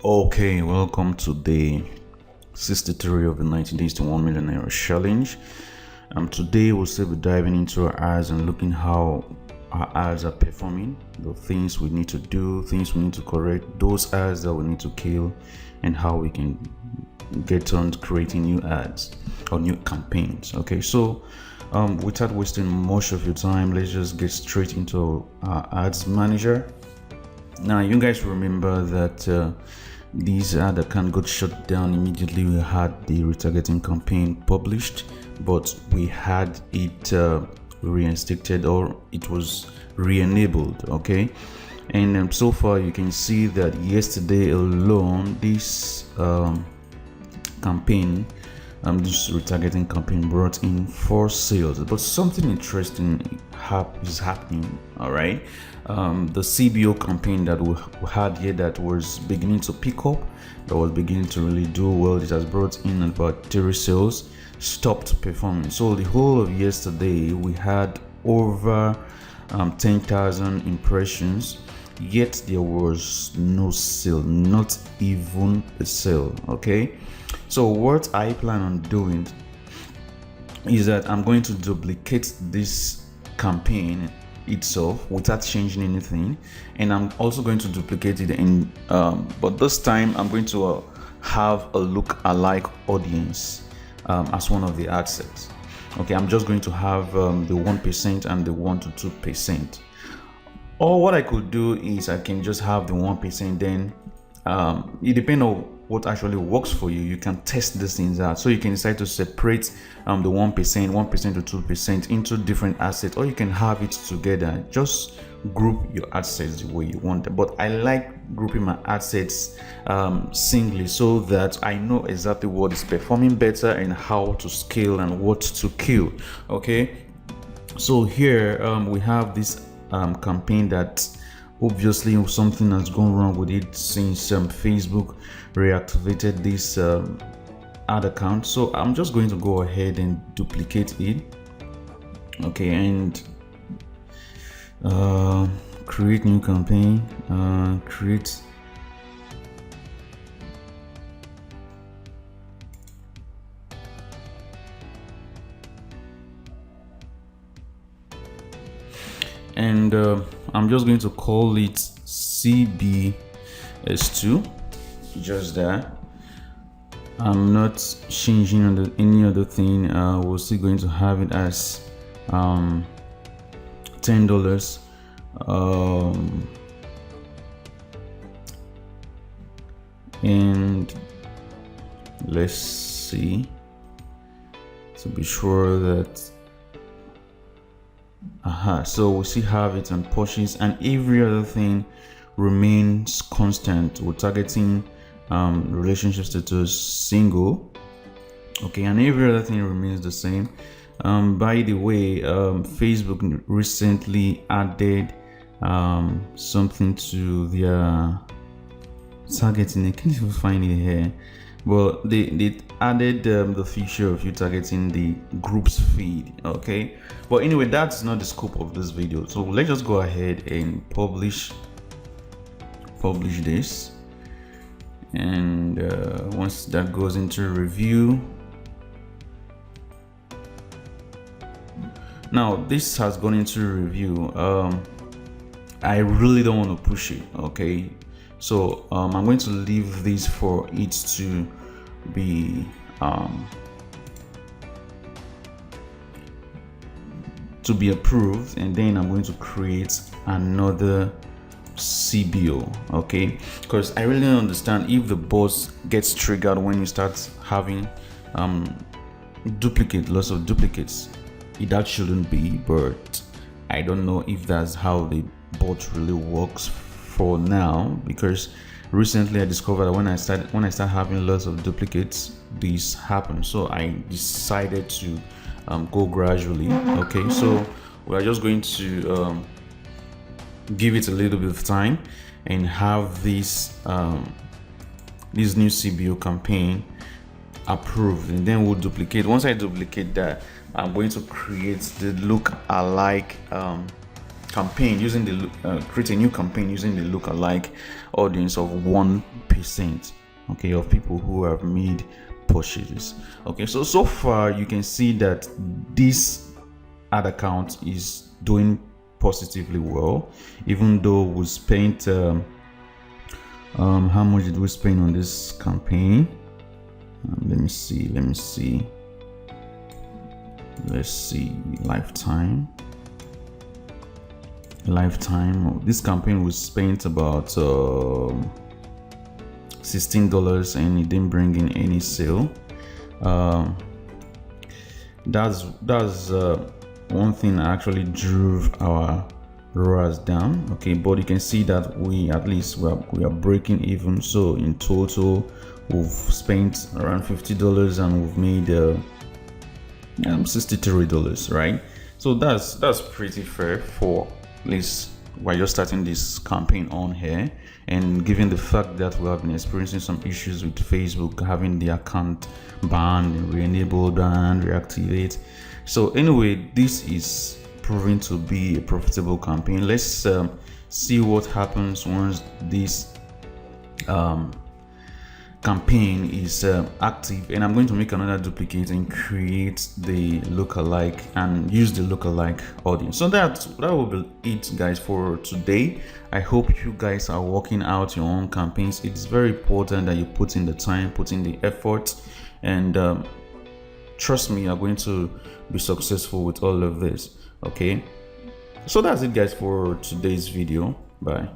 Okay, welcome to day 63 of the 90 days to 1 million Naira challenge. Today we'll still be diving into our ads and looking how our ads are performing, the things we need to do, things we need to correct, those ads that we need to kill, and how we can get on creating new ads or new campaigns. Okay, so without wasting much of your time, let's just get straight into our ads manager. Now, you guys remember that these ad account got shut down immediately we had the retargeting campaign published, but we had it reinstated, or it was re-enabled. Okay, and so far you can see that yesterday alone this campaign this retargeting campaign brought in 4 sales, but something interesting is happening. All right, the CBO campaign that we had here that was beginning to pick up, that was beginning to really do well, it has brought in about 3 sales, stopped performing. So the whole of yesterday we had over 10,000 impressions, yet there was no sale, not even a sale. Okay, so what I plan on doing is that I'm going to duplicate this campaign itself without changing anything, and I'm also going to duplicate it in but this time I'm going to have a look-alike audience as one of the ad sets. Okay, I'm just going to have the 1% and the 1 to 2%. Or what I could do is I can just have the 1%, then it depends on what actually works for you. You can test these things out, so you can decide to separate the 1%, 1% to 2% into different assets, or you can have it together. Just group your assets the way you want it. But I like grouping my assets singly, so that I know exactly what is performing better and how to scale and what to kill. Okay, so here we have this campaign that obviously something has gone wrong with it since Facebook reactivated this ad account. So I'm just going to go ahead and duplicate it. Okay, and create new campaign, create and I'm just going to call it CBS2, just that. I'm not changing any other thing. We're still going to have it as $10. And let's see to be sure that so we still have it on purchase, and every other thing remains constant. We're targeting relationship status single. Okay, and every other thing remains the same. By the way, Facebook recently added something to their targeting. I can't even find it here. Well, they added the feature of you targeting the groups feed. Okay, but anyway, that's not the scope of this video, so let's just go ahead and publish this. And once that goes into review, now this has gone into review. I really don't want to push it. Okay, so I'm going to leave this for it to be approved, and then I'm going to create another CBO. Okay, because I really don't understand if the boss gets triggered when you start having lots of duplicates. That shouldn't be, but I don't know if that's how the bot really works for now, because recently I discovered that when I start having lots of duplicates, this happens. So I decided to go gradually. Okay, so we're just going to give it a little bit of time and have this new CBO campaign approved, and then we'll duplicate. Once I duplicate that, I'm going to create the look-alike campaign using the create a new campaign using the look-alike audience of 1%. percent, okay, of people who have made purchases. Okay, so far you can see that this ad account is doing positively well, even though we spent how much did we spend on this campaign? Let me see, lifetime. This campaign was spent about $16 and it didn't bring in any sale. That's one thing that actually drove our ROAS down. Okay, but you can see that we are breaking even. So in total we've spent around $50 and we've made $63, right? So that's pretty fair for at least while you're starting this campaign on here, and given the fact that we have been experiencing some issues with Facebook having the account banned, re-enabled and reactivate. So anyway, this is proving to be a profitable campaign. Let's see what happens once this campaign is active, and I'm going to make another duplicate and create the lookalike and use the lookalike audience. So that will be it, guys, for today. I hope you guys are working out your own campaigns. It's very important that you put in the time, put in the effort, and trust me, you're going to be successful with all of this. Okay, so that's it, guys, for today's video. Bye.